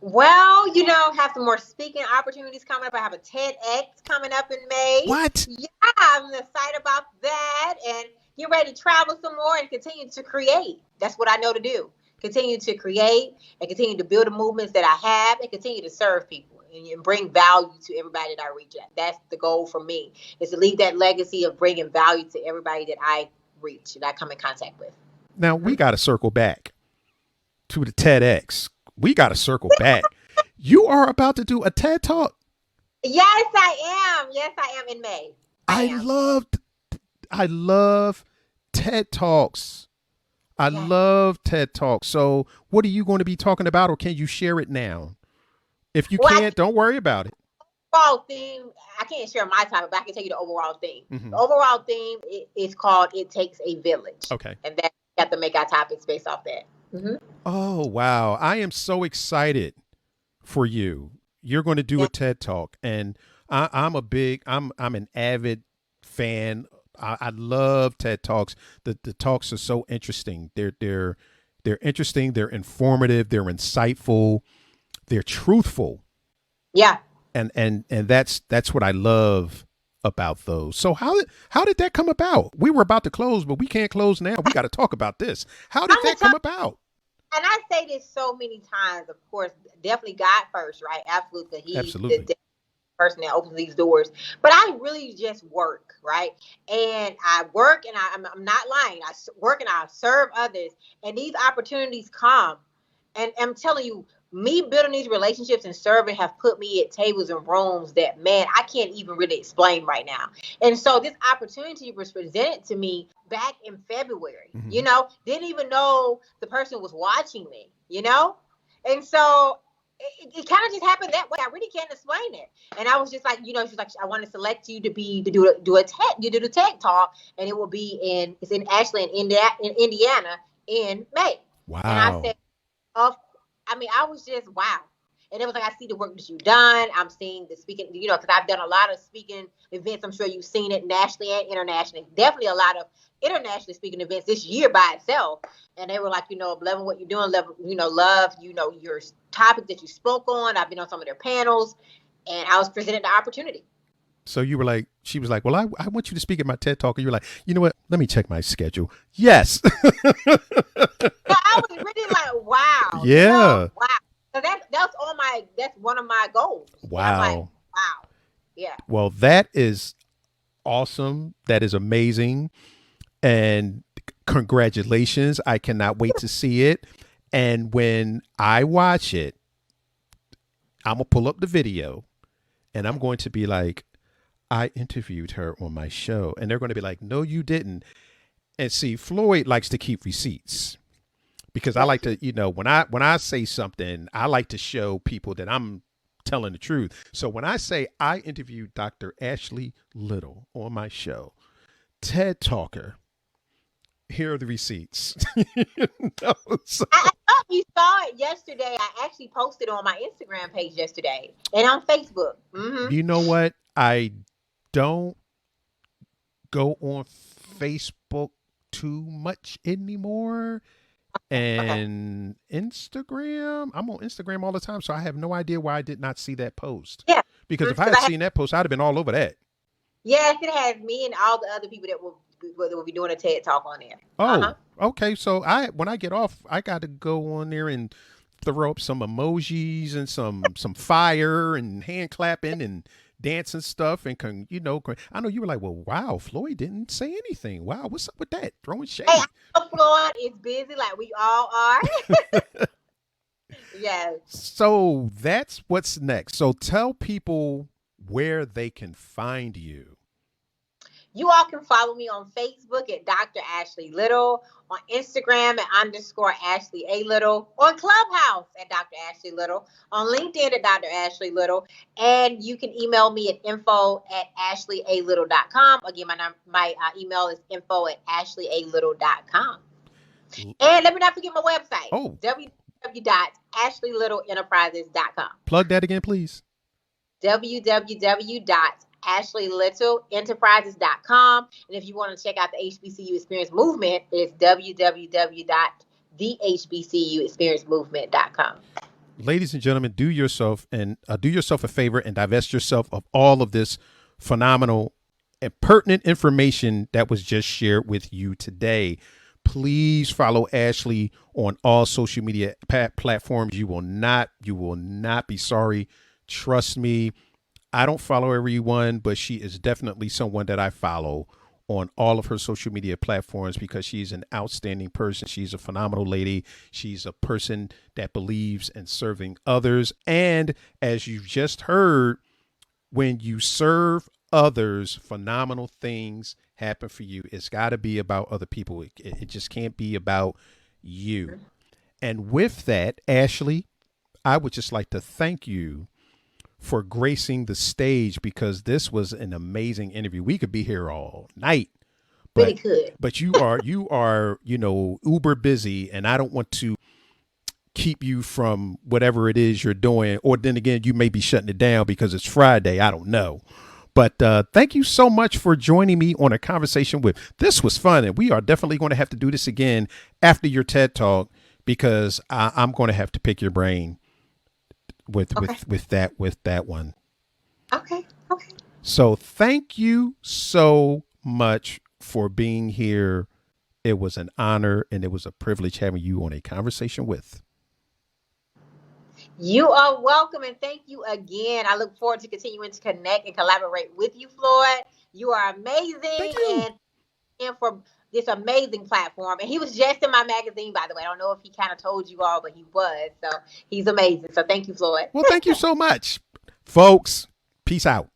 Well, have some more speaking opportunities coming up. I have a TEDx coming up in May. What? Yeah, I'm excited about that, and get ready to travel some more and continue to create. That's what I know to do. Continue to create and continue to build the movements that I have, and continue to serve people and bring value to everybody that I reach out. That's the goal for me, is to leave that legacy of bringing value to everybody that I reach, that I come in contact with. Now, we got to circle back to the TEDx. We got to circle back. You are about to do a TED Talk. Yes, I am. Yes, I am in May. I love TED Talks. I love TED Talks. So what are you going to be talking about, or can you share it now? If you can't, don't worry about it. Overall theme, I can't share my topic, but I can tell you the overall theme. Mm-hmm. The overall theme is called It Takes a Village. Okay. And that we have to make our topics based off that. Mm-hmm. Oh, wow. I am so excited for you. You're going to do a TED Talk, and I'm an avid fan. I love TED Talks. The talks are so interesting. They're interesting. They're informative. They're insightful. They're truthful. Yeah. And that's what I love about those. So how did that come about? We were about to close, but we can't close now. We got to talk about this. How did that come about? And I say this so many times, of course, definitely God first, right? Absolutely. He's the person that opens these doors. But I really just work, right? And I work, and I'm not lying. I work and I serve others, and these opportunities come. And I'm telling you, me building these relationships and serving have put me at tables and rooms that, man, I can't even really explain right now. And so this opportunity was presented to me back in February, didn't even know the person was watching me, And so it kind of just happened that way. I really can't explain it. And I was just like, she's like, I want to select you to do a TED, you do the TED Talk, and it will be in Indiana in May. Wow. And I said, I was just, wow. And it was like, I see the work that you've done. I'm seeing the speaking, because I've done a lot of speaking events. I'm sure you've seen it nationally and internationally. Definitely a lot of internationally speaking events this year by itself. And they were like, loving what you're doing, love, your topic that you spoke on. I've been on some of their panels, and I was presented the opportunity. So you were like, she was like, well, I want you to speak at my TED Talk. And you're like, you know what? Let me check my schedule. Yes. So I was really like, wow, Yeah. wow. So that's one of my goals. And I'm like, Wow. wow. Yeah. Well, that is awesome. That is amazing. And congratulations. I cannot wait to see it. And when I watch it, I'm going to pull up the video and I'm going to be like, I interviewed her on my show. And they're going to be like, no, you didn't. And see, Floyd likes to keep receipts because I like to, when I say something, I like to show people that I'm telling the truth. So when I say I interviewed Dr. Ashley Little on my show, TED Talker, here are the receipts. No, so, I thought you saw it yesterday. I actually posted on my Instagram page yesterday and on Facebook. you know what? I don't go on Facebook too much anymore. Okay. And Instagram, I'm on Instagram all the time, so I have no idea why I did not see that post. Yeah. Because if I Because had seen that post, I'd have been all over that. yes, it has me and all the other people that will be doing a TED talk on there. Oh, okay. So when I get off, I got to go on there and throw up some emojis and some fire and hand clapping and dancing stuff and I know you were like, well, wow, Floyd didn't say anything. Wow, what's up with that? Throwing Hey, shade. I know Floyd is busy like we all are. Yes. So that's what's next. So tell people where they can find you. You all can follow me on Facebook at Dr. Ashley Little, on Instagram at _ Ashley A. Little, on Clubhouse at Dr. Ashley Little, on LinkedIn at Dr. Ashley Little, and you can email me at info@ashleyaLittle.com. Again, my email is info@ashleyaLittle.com. And let me not forget my website, Oh, www.ashleylittlenterprises.com. plug that again, please. www.ashleylittlenterprises.com. And if you want to check out the HBCU Experience Movement, it's www.thehbcuexperiencemovement.com. Ladies and gentlemen, do yourself a favor and divest yourself of all of this phenomenal and pertinent information that was just shared with you today. Please follow Ashley on all social media platforms. You will not be sorry. Trust me. I don't follow everyone, but she is definitely someone that I follow on all of her social media platforms because she's an outstanding person. She's a phenomenal lady. She's a person that believes in serving others. And as you've just heard, when you serve others, phenomenal things happen for you. It's got to be about other people. It just can't be about you. And with that, Ashley, I would just like to thank you for gracing the stage because this was an amazing interview. We could be here all night, Really but good. you are uber busy, and I don't want to keep you from whatever it is you're doing. Or then again, you may be shutting it down because it's Friday. I don't know. But thank you so much for joining me on a conversation with. This was fun, and we are definitely going to have to do this again after your TED Talk because I'm going to have to pick your brain with Okay. with that one. Okay. Okay. So thank you so much for being here. It was an honor and it was a privilege having you on a conversation with. You are welcome, and thank you again. I look forward to continuing to connect and collaborate with you, Floyd. You are Thank amazing, you. and for this amazing platform. And he was just in my magazine, by the way. I don't know if he kind of told you all, but he was. So he's amazing. So thank you, Floyd. Well, thank you so much, folks. Peace out.